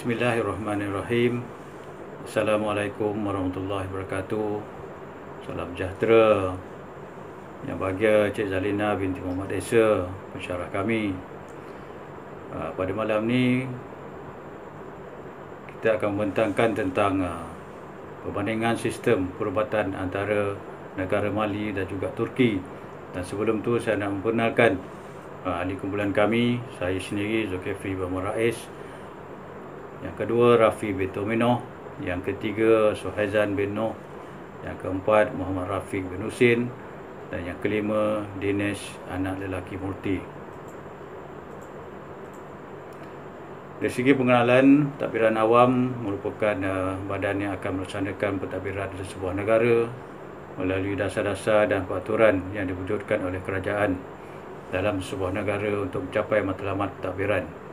Bismillahirrahmanirrahim. Assalamualaikum warahmatullahi wabarakatuh. Salam sejahtera. Yang bahagia Cik Zalina binti Muhammad Esa, pensyarah kami. Pada malam ni kita akan membentangkan tentang perbandingan sistem perubatan antara negara Mali dan juga Turki. Dan sebelum tu saya nak memperkenalkan ahli kumpulan kami, saya sendiri Zulkifli bin Rais. Yang kedua Rafi bin Tomino, yang ketiga Suhaizan bin Noh, yang keempat Muhammad Rafiq bin Husin, dan yang kelima Dinesh anak lelaki Murti. Dari segi pengenalan, pentadbiran awam merupakan badan yang akan melaksanakan pentadbiran di sebuah negara melalui dasar-dasar dan peraturan yang diwujudkan oleh kerajaan dalam sebuah negara untuk mencapai matlamat pentadbiran.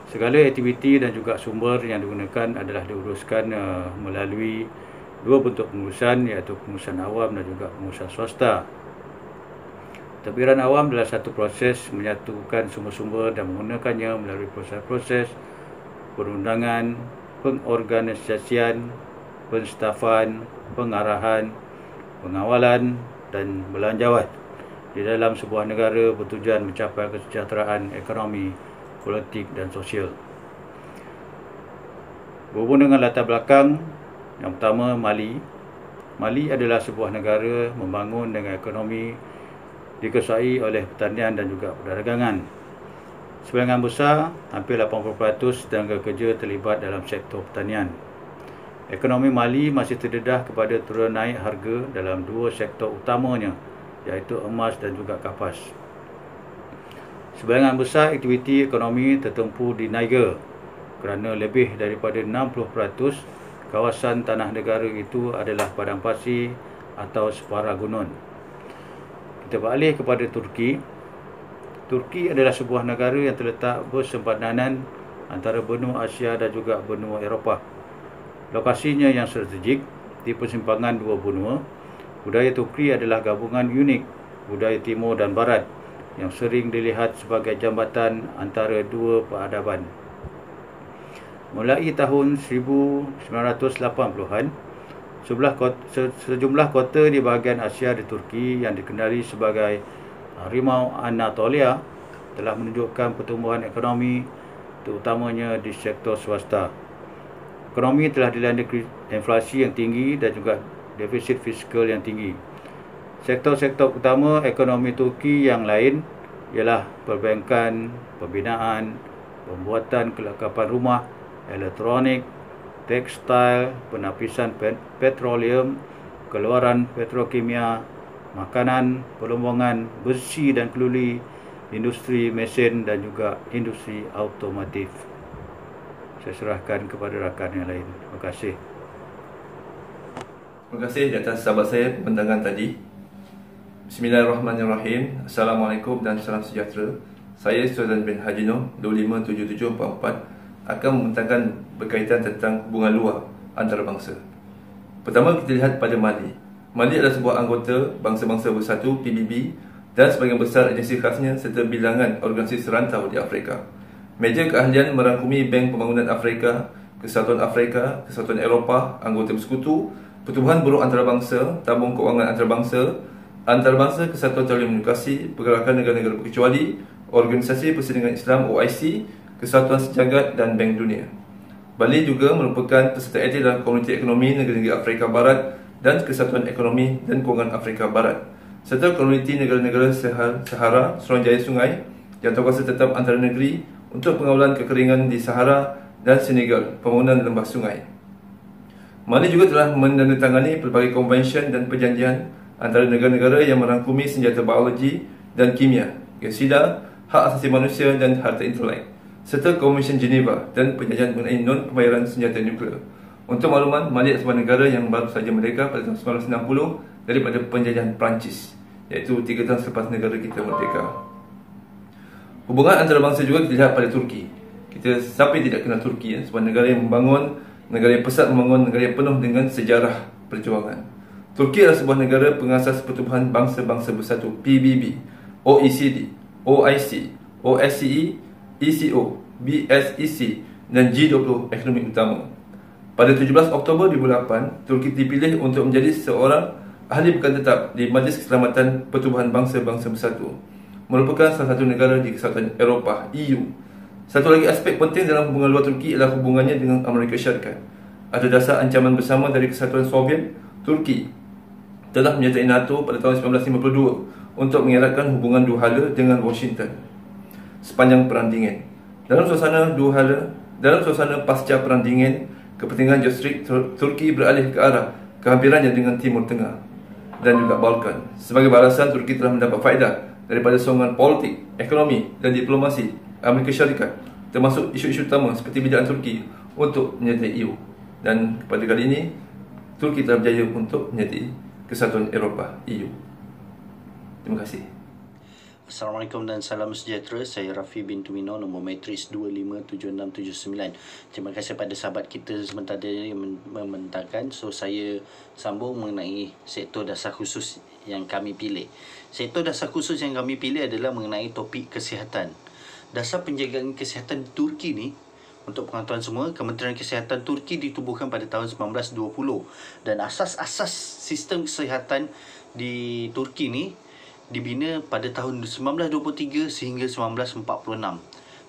Segala aktiviti dan juga sumber yang digunakan adalah diuruskan melalui dua bentuk pengurusan, iaitu pengurusan awam dan juga pengurusan swasta. Pentadbiran awam adalah satu proses menyatukan sumber-sumber dan menggunakannya melalui proses-proses perundangan, pengorganisasian, penstafan, pengarahan, pengawalan dan belanjawan di dalam sebuah negara bertujuan mencapai kesejahteraan ekonomi, politik dan sosial. Berhubung dengan latar belakang, yang pertama Mali. Mali adalah sebuah negara membangun dengan ekonomi dikuasai oleh pertanian dan juga perdagangan. Sebahagian besar, hampir 80% tenaga kerja terlibat dalam sektor pertanian. Ekonomi Mali masih terdedah kepada turun naik harga dalam dua sektor utamanya, iaitu emas dan juga kapas. Sebahagian besar aktiviti ekonomi tertempu di Niger, kerana lebih daripada 60% kawasan tanah negara itu adalah padang pasir atau separa gunung. Kita beralih kepada Turki. Turki adalah sebuah negara yang terletak bersempadanan antara benua Asia dan juga benua Eropah. Lokasinya yang strategik di persimpangan dua benua. Budaya Turki adalah gabungan unik budaya timur dan barat yang sering dilihat sebagai jambatan antara dua peradaban. Mulai tahun 1980-an, sejumlah kota di bahagian Asia di Turki yang dikenali sebagai Harimau Anatolia telah menunjukkan pertumbuhan ekonomi, terutamanya di sektor swasta. Ekonomi telah dilanda inflasi yang tinggi dan juga defisit fiskal yang tinggi. Sektor-sektor utama ekonomi Turki yang lain ialah perbankan, pembinaan, pembuatan kelengkapan rumah, elektronik, tekstil, penapisan petroleum, keluaran petrokimia, makanan, perlombangan, besi dan keluli, industri mesin dan juga industri automotif. Saya serahkan kepada rakan yang lain. Terima kasih. Terima kasih di atas sahabat saya pembentangan tadi. Bismillahirrahmanirrahim. Assalamualaikum dan salam sejahtera. Saya Sultan bin Haji Noh 257744 akan membentangkan berkaitan tentang hubungan luar antarabangsa. Pertama, kita lihat pada Mali. Mali adalah sebuah anggota Bangsa-Bangsa Bersatu PBB dan sebagian besar agensi khasnya serta bilangan organisasi serantau di Afrika. Meja keahlian merangkumi Bank Pembangunan Afrika, Kesatuan Afrika, Kesatuan Eropah, anggota bersekutu, Pertubuhan Buruh Antarabangsa, Tabung Kewangan Antarabangsa, Kesatuan Telekomunikasi, Pergerakan Negara-Negara Berkecuali, Organisasi Persidingan Islam OIC, Kesatuan Sejagat dan Bank Dunia. Bali juga merupakan peserta aktif dalam Komuniti Ekonomi Negara-Negara Afrika Barat dan Kesatuan Ekonomi dan Kewangan Afrika Barat, serta Komuniti Negara-Negara Sahara Suruhanjaya Sungai, Jawatankuasa Tetap Antara Negeri untuk pengawalan kekeringan di Sahara dan Senegal, pembangunan lembah sungai. Mali juga telah menandatangani pelbagai konvensyen dan perjanjian antara negara-negara yang merangkumi senjata biologi dan kimia, geosida, hak asasi manusia dan harta intelek, serta Komisen Geneva dan perjanjian mengenai non-pembayaran senjata nuklear. Untuk makluman, Mali adalah sebuah negara yang baru saja merdeka pada tahun 1960 daripada penjajahan Perancis, iaitu 3 tahun selepas negara kita merdeka. Hubungan antarabangsa juga kita lihat pada Turki. Siapa yang tidak kenal Turki, sebuah negara yang membangun, negara yang pesat membangun, negara yang penuh dengan sejarah perjuangan. Turki adalah sebuah negara pengasas Pertubuhan Bangsa-Bangsa Bersatu PBB, OECD, OIC, OSCE, ECO, BSEC dan G20 ekonomi utama. Pada 17 Oktober 2008, Turki dipilih untuk menjadi seorang ahli bukan tetap di Majlis Keselamatan Pertubuhan Bangsa-Bangsa Bersatu, merupakan salah satu negara di Kesatuan Eropah (EU). Satu lagi aspek penting dalam hubungan luar Turki ialah hubungannya dengan Amerika Syarikat. Atas dasar ancaman bersama dari Kesatuan Soviet, Turki telah menyertai NATO pada tahun 1952 untuk mengeratkan hubungan dua hala dengan Washington sepanjang Perang Dingin. Dalam suasana pasca Perang Dingin, kepentingan geostrategik Turki beralih ke arah kehampirannya dengan Timur Tengah dan juga Balkan. Sebagai balasan, Turki telah mendapat faedah daripada sokongan politik, ekonomi dan diplomasi Amerika Syarikat, termasuk isu-isu utama seperti bidaan Turki untuk menyertai EU. Dan pada kali ini, Turki telah berjaya untuk menyertai Kesatuan Eropah (EU). Terima kasih. Assalamualaikum dan salam sejahtera. Saya Rafi bin Tumino, nombor matris 257679. Terima kasih pada sahabat kita sebentar tadi yang membentangkan. So, saya sambung mengenai sektor dasar khusus yang kami pilih. Sektor dasar khusus yang kami pilih adalah mengenai topik kesihatan. Dasar penjagaan kesihatan Turki ni, untuk pengetahuan semua, Kementerian Kesihatan Turki ditubuhkan pada tahun 1920 dan asas-asas sistem kesihatan di Turki ni dibina pada tahun 1923 sehingga 1946.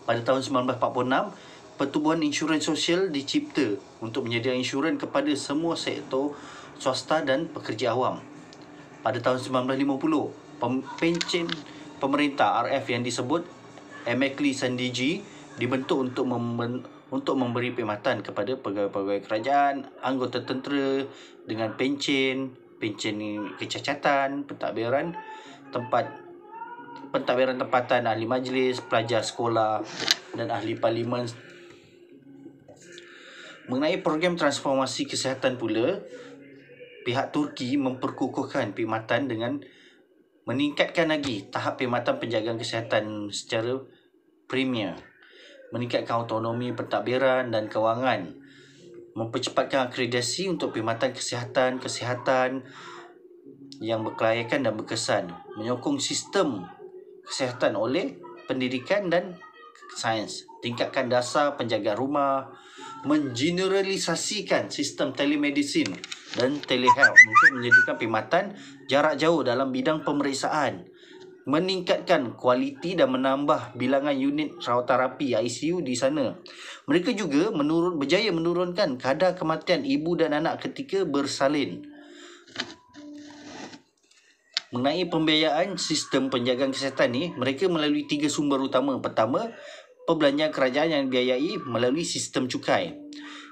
Pada tahun 1946, Pertubuhan Insurans Sosial dicipta untuk menyediakan insurans kepada semua sektor swasta dan pekerja awam. Pada tahun 1950, pencen pemerintah RF yang disebut Emekli Sandigi dibentuk untuk memberi perkhidmatan kepada pegawai-pegawai kerajaan, anggota tentera dengan pencen kecacatan, pentadbiran tempatan ahli majlis, pelajar sekolah dan ahli parlimen. Mengenai program transformasi kesihatan pula, pihak Turki memperkukuhkan perkhidmatan dengan meningkatkan lagi tahap perkhidmatan penjagaan kesihatan secara premier, meningkatkan autonomi pentadbiran dan kewangan, mempercepatkan akreditasi untuk perkhidmatan kesihatan yang berkelayakan dan berkesan, menyokong sistem kesihatan oleh pendidikan dan sains, tingkatkan dasar penjagaan rumah, mengeneralisasikan sistem telemedicine dan telehealth untuk menyediakan perkhidmatan jarak jauh dalam bidang pemeriksaan, meningkatkan kualiti dan menambah bilangan unit rawat terapi ICU di sana. Mereka juga berjaya menurunkan kadar kematian ibu dan anak ketika bersalin. Mengenai pembiayaan sistem penjagaan kesihatan ni, mereka melalui 3 sumber utama. Pertama, perbelanjaan kerajaan yang dibiayai melalui sistem cukai.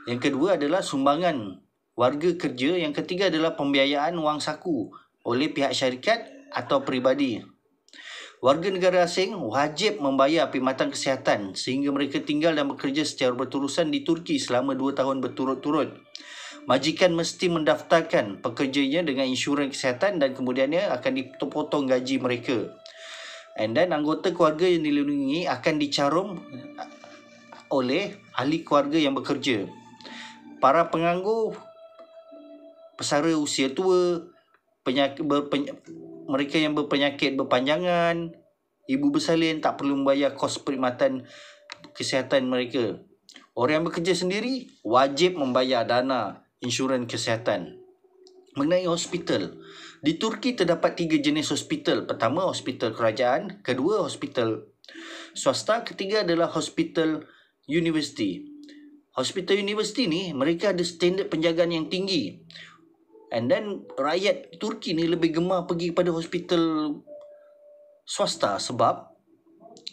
Yang kedua adalah sumbangan warga kerja. Yang ketiga adalah pembiayaan wang saku oleh pihak syarikat atau peribadi. Warga negara asing wajib membayar perkhidmatan kesihatan sehingga mereka tinggal dan bekerja secara berterusan di Turki selama 2 tahun berturut-turut. Majikan mesti mendaftarkan pekerjanya dengan insurans kesihatan dan kemudiannya akan dipotong gaji mereka. And then anggota keluarga yang dilindungi akan dicarum oleh ahli keluarga yang bekerja. Para penganggur, pesara usia tua, mereka yang berpenyakit berpanjangan, ibu bersalin tak perlu membayar kos perkhidmatan kesihatan mereka. Orang yang bekerja sendiri wajib membayar dana insurans kesihatan. Mengenai hospital, di Turki terdapat 3 jenis hospital. Pertama, hospital kerajaan. Kedua, hospital swasta. Ketiga adalah hospital universiti. Hospital universiti ni, mereka ada standard penjagaan yang tinggi. And then, rakyat Turki ni lebih gemar pergi pada hospital swasta sebab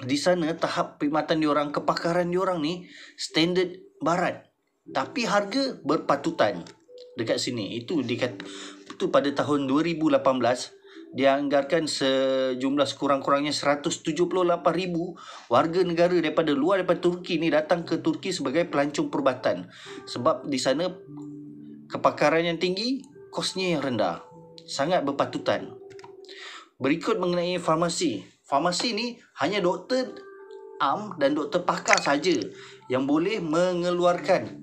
di sana tahap perkhidmatan diorang, kepakaran diorang ni standard barat. Tapi harga berpatutan dekat sini. Itu pada tahun 2018 dianggarkan sejumlah sekurang-kurangnya 178,000 warga negara daripada Turki ni datang ke Turki sebagai pelancong perubatan. Sebab di sana kepakaran yang tinggi, kosnya yang rendah. Sangat berpatutan. Berikut mengenai farmasi. Farmasi ni hanya doktor am dan doktor pakar saja yang boleh mengeluarkan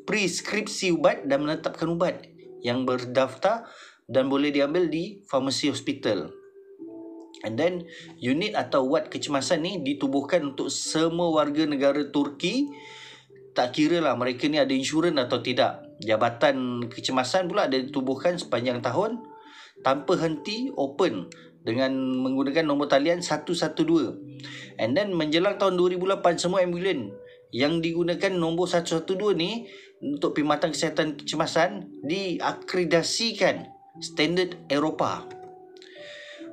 preskripsi ubat dan menetapkan ubat yang berdaftar dan boleh diambil di farmasi hospital. And then unit atau wad kecemasan ni ditubuhkan untuk semua warga negara Turki. Tak kira lah mereka ni ada insurans atau tidak. Jabatan kecemasan pula ada ditubuhkan sepanjang tahun tanpa henti, open dengan menggunakan nombor talian 112. And then menjelang tahun 2008, semua ambulan yang digunakan nombor 112 ni untuk perkhidmatan kesihatan kecemasan diakreditasikan standard Eropah.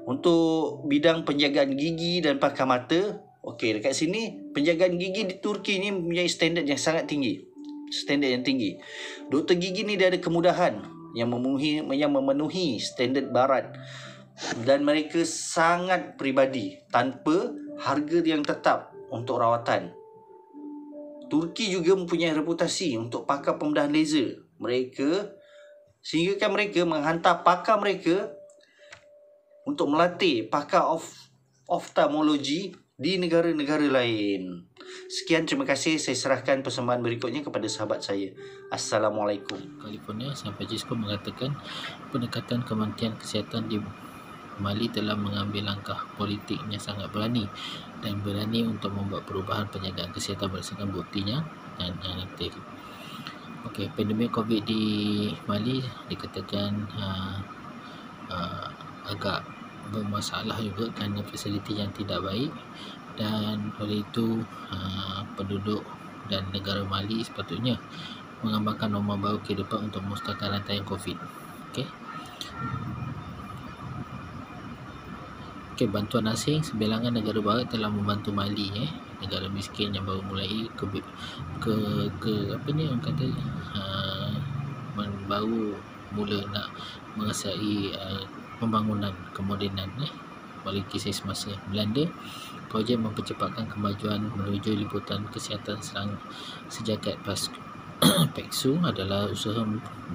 Untuk bidang penjagaan gigi dan pakar mata, okey, dekat sini penjagaan gigi di Turki ni mempunyai standard yang sangat tinggi. Standard yang tinggi. Doktor gigi ni dia ada kemudahan yang memenuhi standard barat, dan mereka sangat peribadi tanpa harga yang tetap untuk rawatan. Turki juga mempunyai reputasi untuk pakar pembedahan laser. Sehingga mereka menghantar pakar mereka untuk melatih pakar oftalmologi di negara-negara lain. Sekian, terima kasih. Saya serahkan persembahan berikutnya kepada sahabat saya. Assalamualaikum. California, San Francisco mengatakan pendekatan Kementerian Kesihatan di Mali telah mengambil langkah politik yang sangat berani dan berani untuk membuat perubahan penjagaan kesihatan berdasarkan buktinya dan yang negatif. Okey, pandemik COVID di Mali dikatakan agak bermasalah juga kerana fasiliti yang tidak baik, dan oleh itu penduduk dan negara Mali sepatutnya mengamalkan norma baru kehidupan untuk memusnahkan rantaian COVID. Okey, bantuan asing sebilangan negara barat telah membantu Mali, negara miskin yang baru mulai baru mula nak mengasai pembangunan kemodenan melalui kisah semasa Belanda. Projek mempercepatkan kemajuan menuju liputan kesihatan sejagat PECSU adalah usaha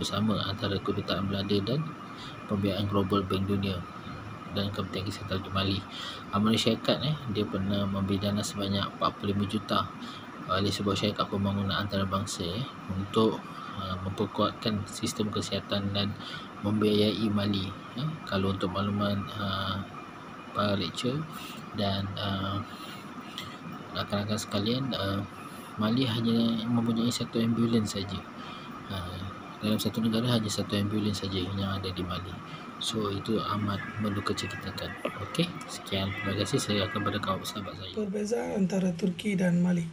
bersama antara Kedutaan Belanda dan Pembiayaan Global Bank Dunia dan Kementerian Kesihatan di Mali. Amerika Syarikat dia pernah memberi dana sebanyak 45 juta oleh sebuah syarikat pembangunan antarabangsa untuk memperkuatkan sistem kesihatan dan membiayai Mali. Kalau untuk makluman para lecturer dan rakan-rakan sekalian, Mali hanya mempunyai satu ambulans saja. Dalam satu negara hanya satu ambulans saja yang ada di Mali. So itu amat menduka citakan. Okey, sekian, terima kasih. Saya akan pada kawan sahabat saya. Perbezaan antara Turki dan Mali.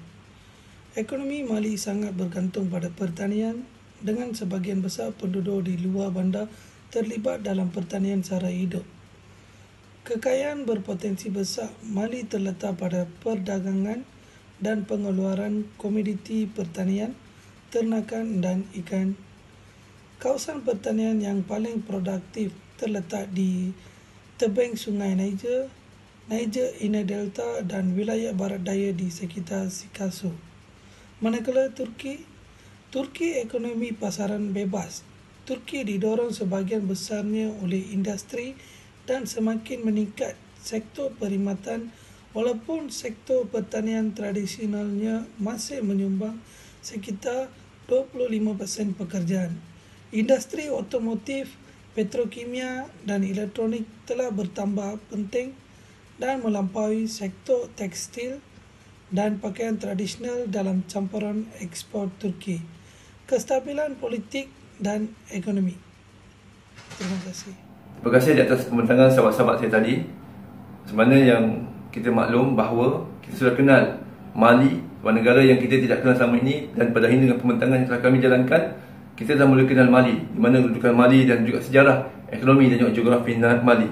Ekonomi Mali sangat bergantung pada pertanian, dengan sebahagian besar penduduk di luar bandar terlibat dalam pertanian secara hidup. Kekayaan berpotensi besar Mali terletak pada perdagangan dan pengeluaran komoditi pertanian, ternakan dan ikan. Kawasan pertanian yang paling produktif terletak di tebing Sungai Niger, Inner Delta dan wilayah barat daya di sekitar Sikasso. Manakala Turki ekonomi pasaran bebas. Turki didorong sebahagian besarnya oleh industri dan semakin meningkat sektor perkhidmatan, walaupun sektor pertanian tradisionalnya masih menyumbang sekitar 25% pekerjaan. Industri otomotif, petrokimia dan elektronik telah bertambah penting dan melampaui sektor tekstil dan pakaian tradisional dalam campuran ekspor Turki. Kestabilan politik dan ekonomi. Terima kasih. Terima kasih di atas pembentangan sahabat-sahabat saya tadi. Sebenarnya yang kita maklum bahawa kita sudah kenal Mali, sebuah negara yang kita tidak kenal selama ini, dan pada hari ini dengan pembentangan yang telah kami jalankan, kita dah mula kenal Mali, di mana kedudukan Mali dan juga sejarah, ekonomi dan juga geografi Mali.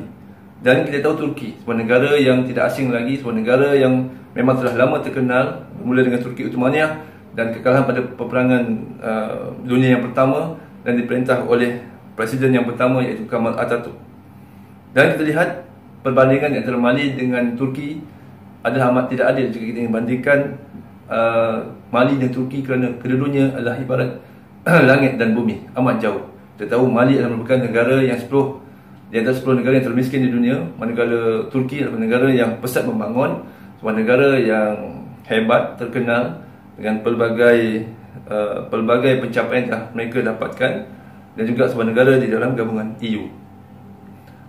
Dan kita tahu Turki, sebuah negara yang tidak asing lagi, sebuah negara yang memang telah lama terkenal, bermula dengan Turki Uthmaniyah dan kekalahan pada peperangan dunia yang pertama dan diperintah oleh presiden yang pertama iaitu Kemal Atatürk. Dan kita lihat perbandingan antara Mali dengan Turki adalah amat tidak adil jika kita bandingkan Mali dan Turki, kerana kedua-duanya adalah ibarat langit dan bumi, amat jauh. Kita tahu Mali adalah merupakan negara yang 10 di antara 10 negara yang termiskin di dunia, manakala Turki adalah negara yang pesat membangun, sebuah negara yang hebat, terkenal dengan pelbagai pencapaian yang mereka dapatkan, dan juga sebuah negara di dalam gabungan EU.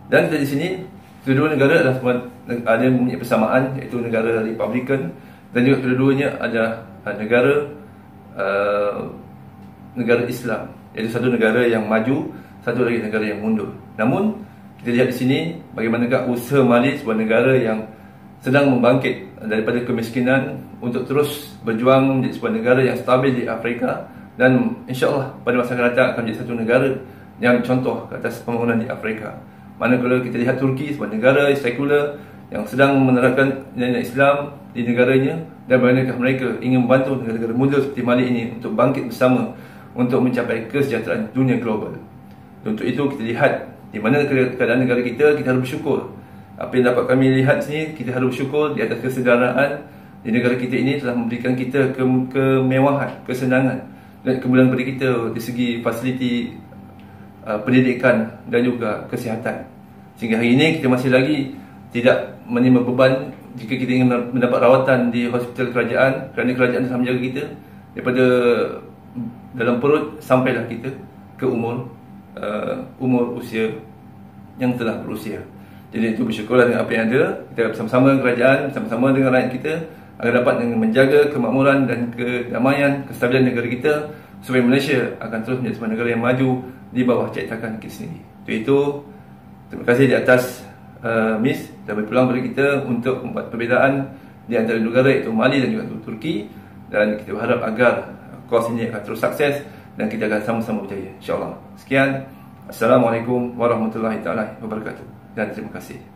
Dan dari sini Kedua negara ada mempunyai persamaan, iaitu negara Republican, dan juga kedua-duanya adalah negara Islam, iaitu satu negara yang maju, satu lagi negara yang mundur. Namun kita lihat di sini bagaimanakah usaha Mali, sebuah negara yang sedang membangkit daripada kemiskinan untuk terus berjuang menjadi sebuah negara yang stabil di Afrika, dan insya-Allah pada masa akan datang akan menjadi satu negara yang contoh ke atas pembangunan di Afrika. Manakala kita lihat Turki, sebuah negara sekular yang sedang menerapkan nilai Islam di negaranya, dan bagaimanakah mereka ingin membantu negara-negara muda seperti Mali ini untuk bangkit bersama untuk mencapai kesejahteraan dunia global. Untuk itu kita lihat di mana keadaan negara kita harus bersyukur. Apa yang dapat kami lihat sini, kita harus bersyukur di atas kesedaraan di negara kita ini telah memberikan kita kemewahan, kesenangan dan kemudahan kepada kita di segi fasiliti pendidikan dan juga kesihatan. Sehingga hari ini kita masih lagi tidak menerima beban jika kita ingin mendapat rawatan di hospital kerajaan, kerana kerajaan telah menjaga kita daripada dalam perut sampailah kita ke umur usia yang telah berusia. Jadi itu bersyukurlah dengan apa yang ada. Kita bersama-sama dengan kerajaan, bersama-sama dengan rakyat kita agar dapat menjaga kemakmuran dan kedamaian, kestabilan negara kita, supaya Malaysia akan terus menjadi sebuah negara yang maju di bawah cetakan kita sendiri. Itu terima kasih di atas Miss dan berpeluang kepada kita untuk membuat perbezaan di antara negara iaitu Mali dan juga Turki, dan kita berharap agar kos ini akan terus sukses dan kita akan sama-sama berjaya, insya-Allah. Sekian, Assalamualaikum warahmatullahi taala wabarakatuh, dan terima kasih.